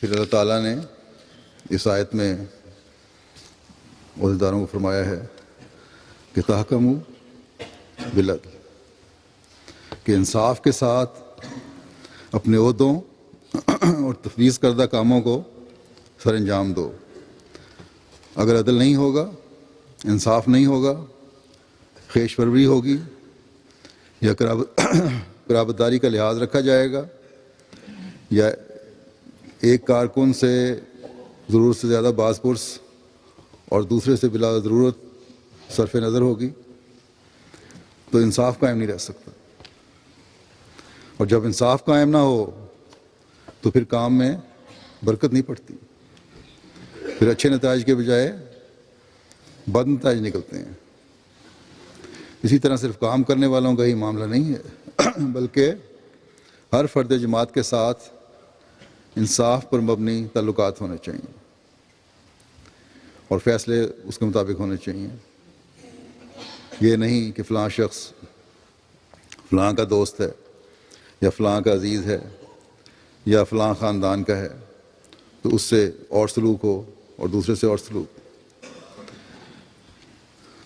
پھر اللہ تعالیٰ نے اس آیت میں عہدیداروں کو فرمایا ہے کہ تحکموا بالعدل، کہ انصاف کے ساتھ اپنے عہدوں اور تفویض کردہ کاموں کو سر انجام دو۔ اگر عدل نہیں ہوگا، انصاف نہیں ہوگا، خیش پروری ہوگی یا قرابت داری کا لحاظ رکھا جائے گا، یا ایک کارکن سے ضرورت سے زیادہ باز پرس اور دوسرے سے بلا ضرورت صرف نظر ہوگی، تو انصاف قائم نہیں رہ سکتا۔ اور جب انصاف قائم نہ ہو تو پھر کام میں برکت نہیں پڑتی، پھر اچھے نتائج کے بجائے بد نتائج نکلتے ہیں۔ اسی طرح صرف کام کرنے والوں کا ہی معاملہ نہیں ہے، بلکہ ہر فرد جماعت کے ساتھ انصاف پر مبنی تعلقات ہونے چاہیے اور فیصلے اس کے مطابق ہونے چاہیے۔ یہ نہیں کہ فلاں شخص فلاں کا دوست ہے یا فلاں کا عزیز ہے یا فلاں خاندان کا ہے تو اس سے اور سلوک ہو اور دوسرے سے اور سلوک۔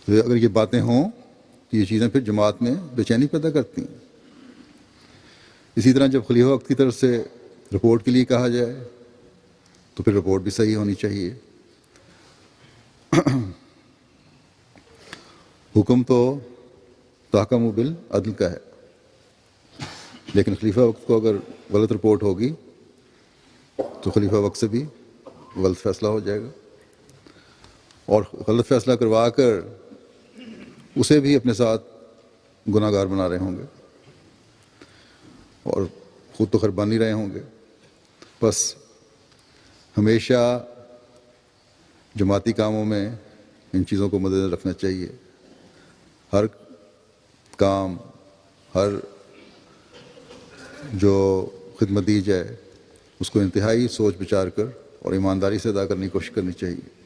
تو اگر یہ باتیں ہوں تو یہ چیزیں پھر جماعت میں بے چینی پیدا کرتی ہیں۔ اسی طرح جب خلیفہ وقت کی طرف سے رپورٹ کے لیے کہا جائے تو پھر رپورٹ بھی صحیح ہونی چاہیے۔ حکم تو تحکموا بالعدل کا ہے، لیکن خلیفہ وقت کو اگر غلط رپورٹ ہوگی تو خلیفہ وقت سے بھی غلط فیصلہ ہو جائے گا، اور غلط فیصلہ کروا کر اسے بھی اپنے ساتھ گناہ گار بنا رہے ہوں گے اور خود تو خیر بن ہی رہے ہوں گے۔ بس ہمیشہ جماعتی کاموں میں ان چیزوں کو مد نظر رکھنا چاہیے۔ ہر کام، ہر جو خدمت دی جائے اس کو انتہائی سوچ بچار کر اور ایمانداری سے ادا کرنے کی کوشش کرنی چاہیے۔